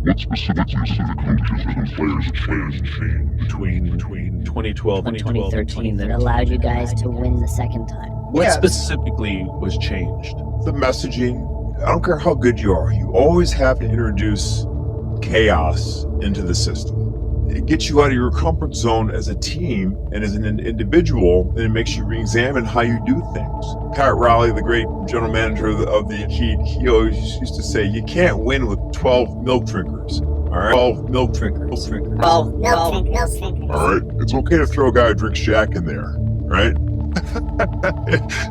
What specifically are the conditions and players changed between 2012 and 2013 that allowed you guys to win the second time? What specifically was changed? The messaging. I don't care how good you are, you always have to introduce chaos into the system. It gets you out of your comfort zone as a team and as an individual, and it makes you re-examine how you do things. Pat Rowley, the great general manager of the Heat, he always used to say, you can't win with 12 milk drinkers. All right? 12 milk drinkers. 12 milk drinkers. All right, it's okay to throw a guy who drinks Jack in there, right?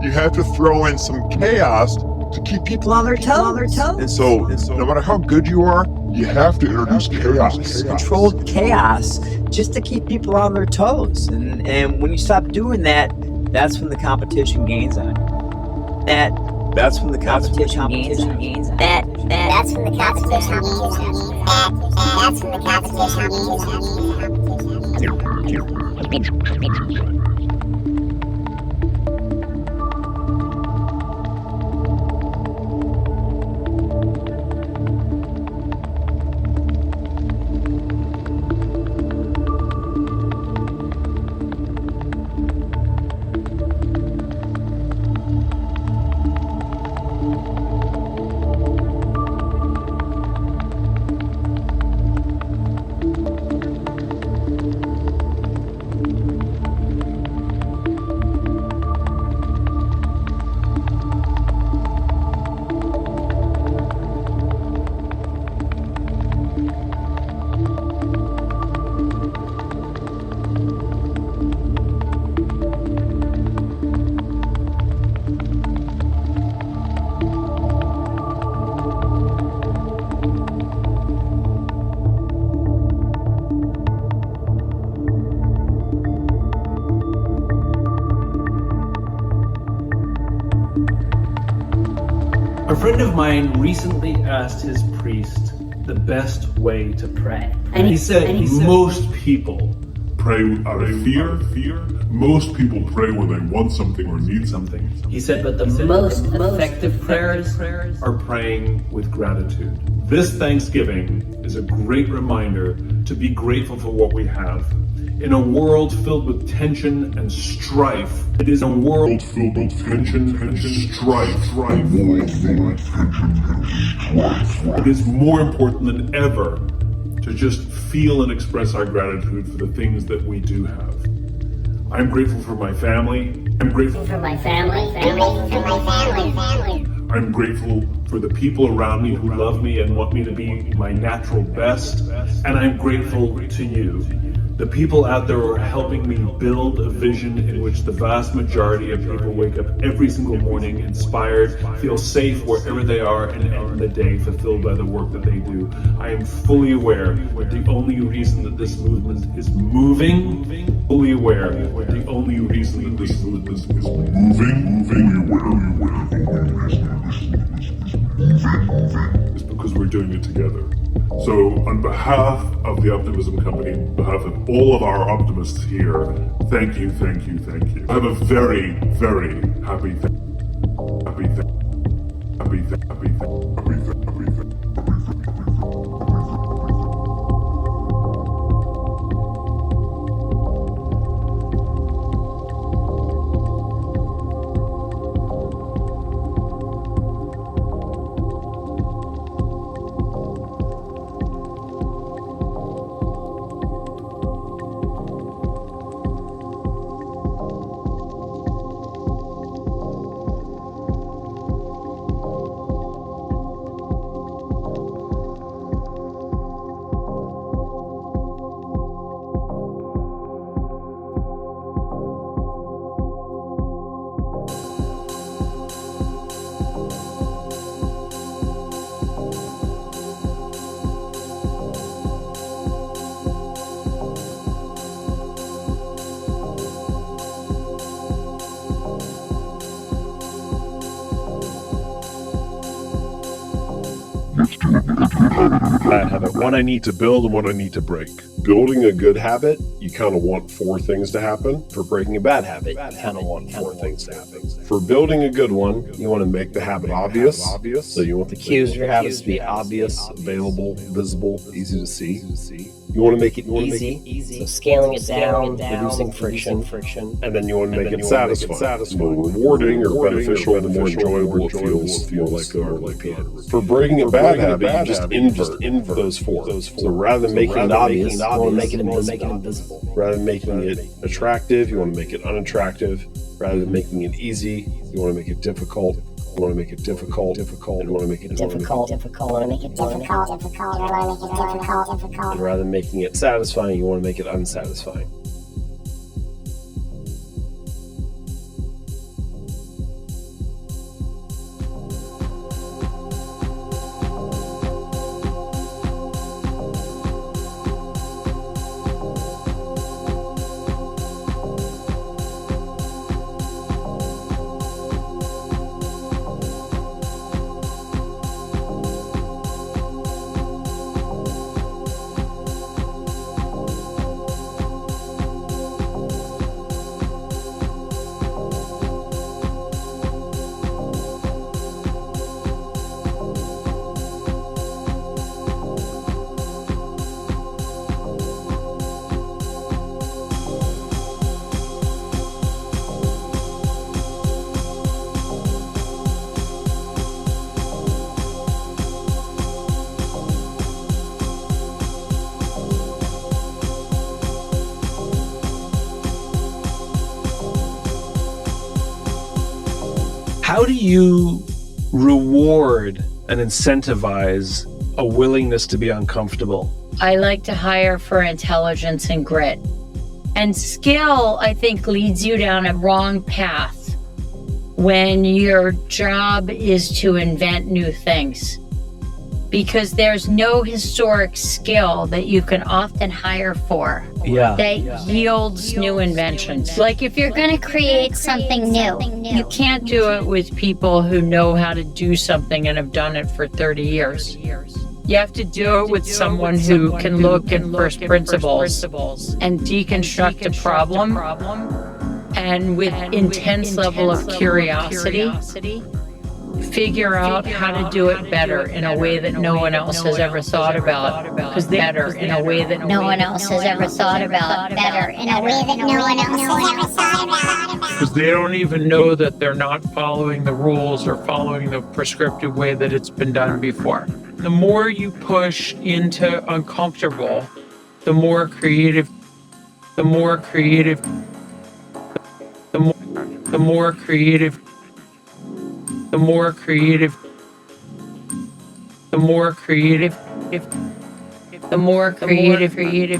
You have to throw in some chaos to keep people on their toes. And so no matter how good you are, you have to introduce chaos. Controlled chaos just to keep people on their toes. And when you stop doing that, that's when the competition gains on you. That's when the competition gains on you. That's when the competition gains on you. That's when the competition gains on you. A friend of mine recently asked his priest the best way to pray. And he said most people Pray out of fear. Most people pray when they want something or need something. He said, but the most effective prayers are praying with gratitude. This Thanksgiving is a great reminder to be grateful for what we have. In a world filled with tension and strife, it is a world Filled with tension and strife. It is more important than ever to just feel and express our gratitude for the things that we do have. I'm grateful for my family. I'm grateful For my family. I'm grateful for the people around me who love me and want me to be my natural best. And I'm grateful to you, the people out there who are helping me build a vision in which the vast majority of people wake up every single morning inspired, feel safe wherever they are, and end the day fulfilled by the work that they do. I am fully aware that the only reason that this movement is moving, fully aware that the only reason that this movement is Is because we're doing it together. So on behalf of the Optimism Company, on behalf of all of our optimists here, thank you. Have a very, very happy Bad habit. One I need to build and one I need to break. Building a good habit, you kind of want 4 things to happen. For breaking a bad habit, you kind of want 4 things to happen. For building a good one, you want to make the habit obvious. So you want the cues of your habits to be obvious, available, visible, easy to see. You want to make it easy. So scaling it down, reducing friction. And then you want to make it satisfying. The more rewarding or beneficial, the more enjoyable it feels like for breaking a bad habit, you just invert those 4. So rather than making it obvious, you want to make it invisible. Rather than making it attractive, you want to make it unattractive. Rather than making it easy, you want to make it difficult. You want to make it difficult. You want to make it difficult. And rather than making it satisfying, you want to make it unsatisfying. How do you reward and incentivize a willingness to be uncomfortable? I like to hire for intelligence and grit. And skill, I think, leads you down a wrong path when your job is to invent new things. Because there's no historic skill that you can often hire for that yields new inventions. Like if you're going to create something new, You can't do it with people who know how to do something and have done it for 30 years. You have to do it with someone who can look at first principles and deconstruct a problem, and with intense level of curiosity, figure out how to do it better in a way that no one else has ever thought about. Because better in a way that no one else has ever thought about. Better in a way that no one else has ever thought about. because they don't even know that they're not following the rules or following the prescriptive way that it's been done before. The more you push into uncomfortable, the more creative, the more creative, the more creative, the more creative, the more creative, the more creative, the more creative,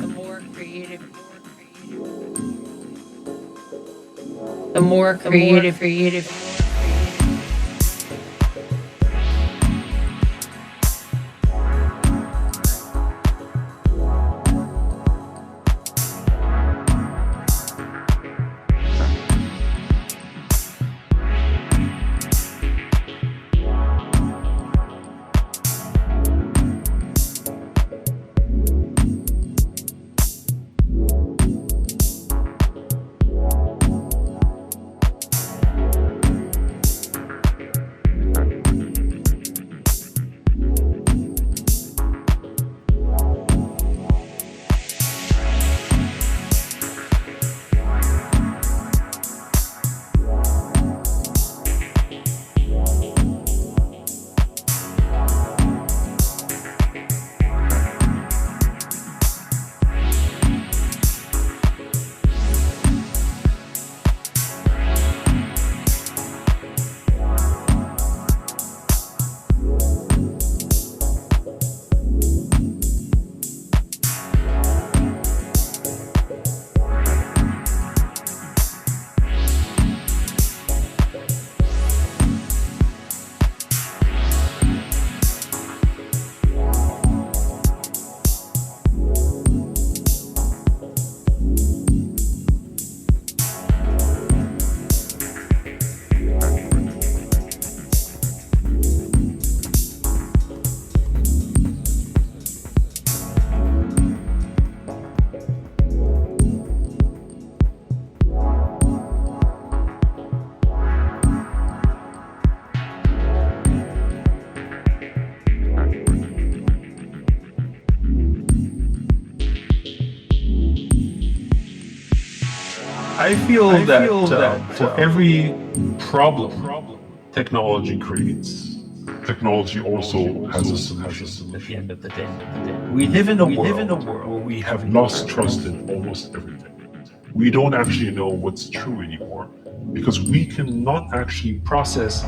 the more creative. I feel that for every problem technology creates, technology also has a solution at the end of the day. We live in a world where we have lost trust in almost everything. We don't actually know what's true anymore because we cannot actually process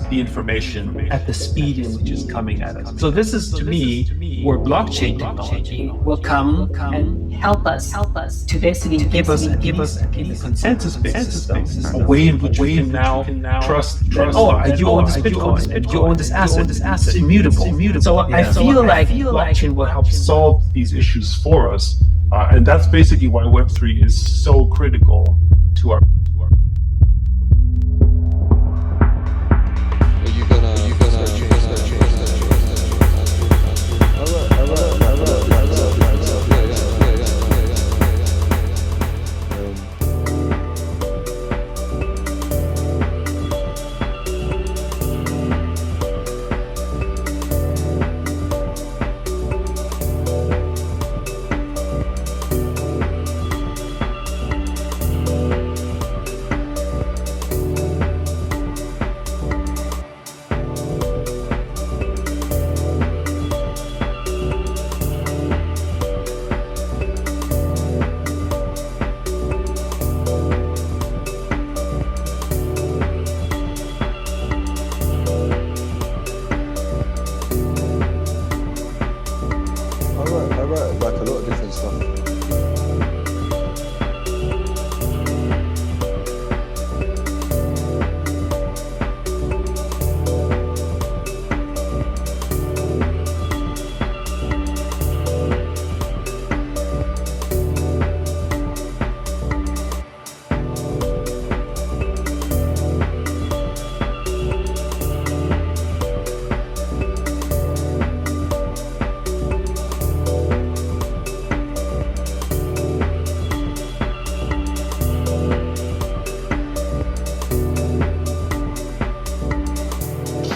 the information at the speed in which it's coming at us. So this is, to me, where blockchain technology will come and help us to basically give us a consensus-based system, a way in which we can now trust that, you own this Bitcoin, you own this asset, it's immutable. So I feel like blockchain will help solve these issues for us. And that's basically why Web3 is so critical to our.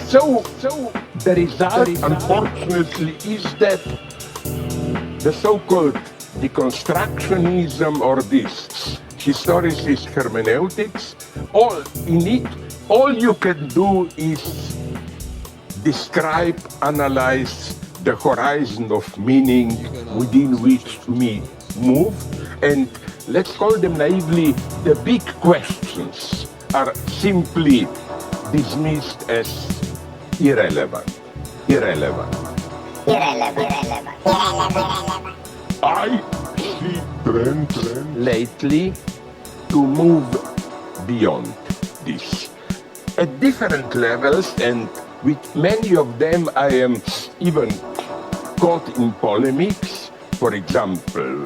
So the result, unfortunately, is that the so-called deconstructionism or this historicist hermeneutics, all you can do is describe, analyze the horizon of meaning within which we move, and let's call them naively, the big questions are simply dismissed as irrelevant. I see trends lately to move beyond this at different levels, and with many of them I am even caught in polemics. For example,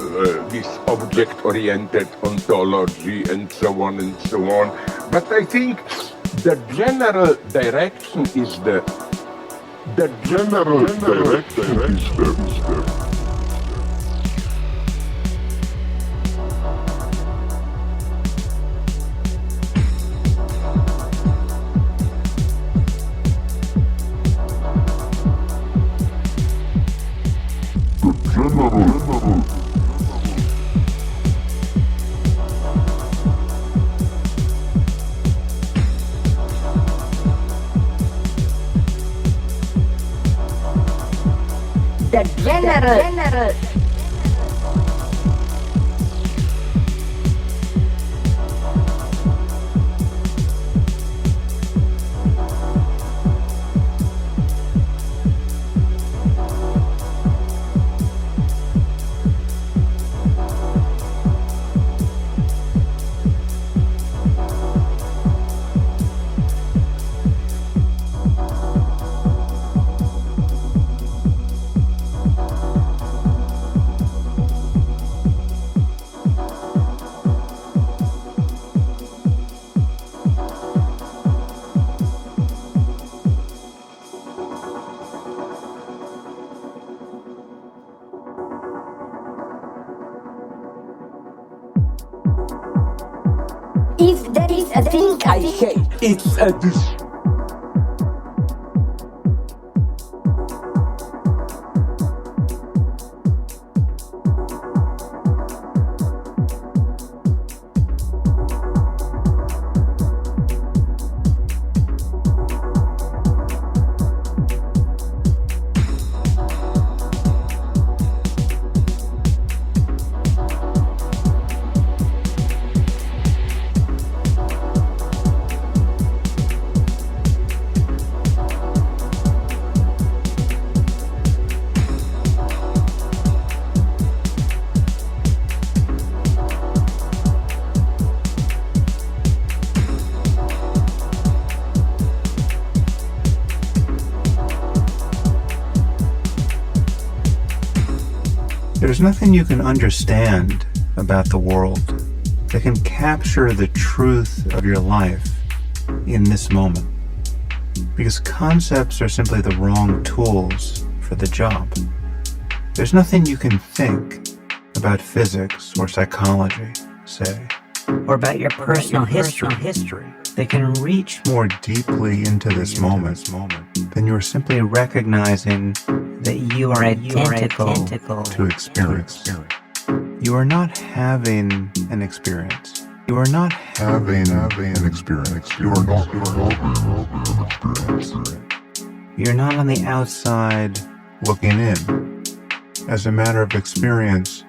this object-oriented ontology and so on and so on. But I think the general direction is the general. If there is a thing I hate, it's a There's nothing you can understand about the world that can capture the truth of your life in this moment, because concepts are simply the wrong tools for the job. There's nothing you can think about physics or psychology, say, or about your personal history that can reach more deeply into this moment than you're simply recognizing that you are identical to experience. You are not having an experience. You are not having an experience. You are not having an experience. You're not on the outside looking in. As a matter of experience,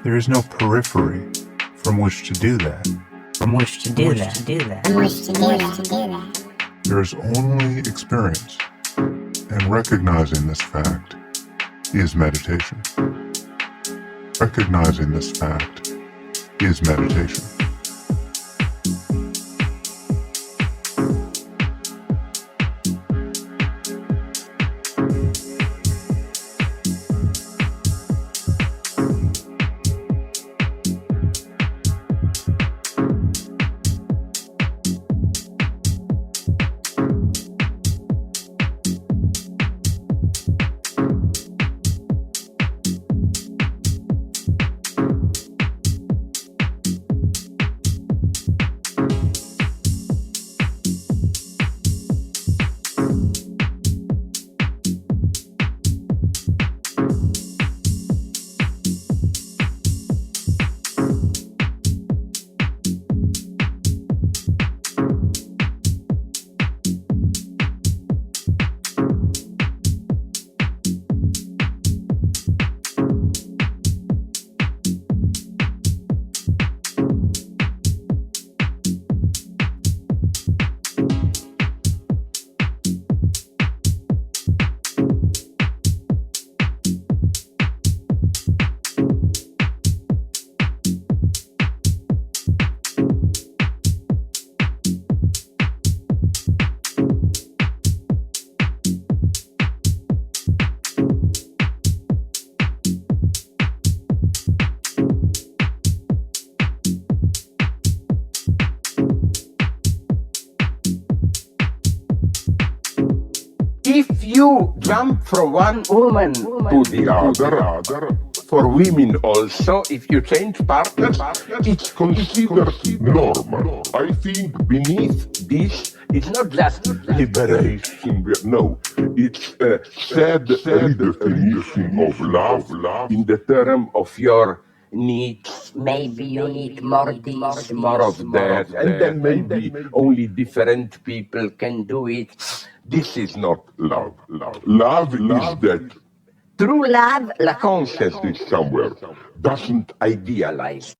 there is no periphery from which to do that. There is only experience, and recognizing this fact is meditation. Recognizing this fact is meditation. If you jump from one woman to the other, for women also, if you change partners, it's considered normal. I think beneath this, it's not just liberation, no, it's a sad redefinition of love in the term of your needs. Maybe you need more this, More of that, and then maybe only different people can do it. This is not love. Love is that true love, la conscience is somewhere, doesn't idealize.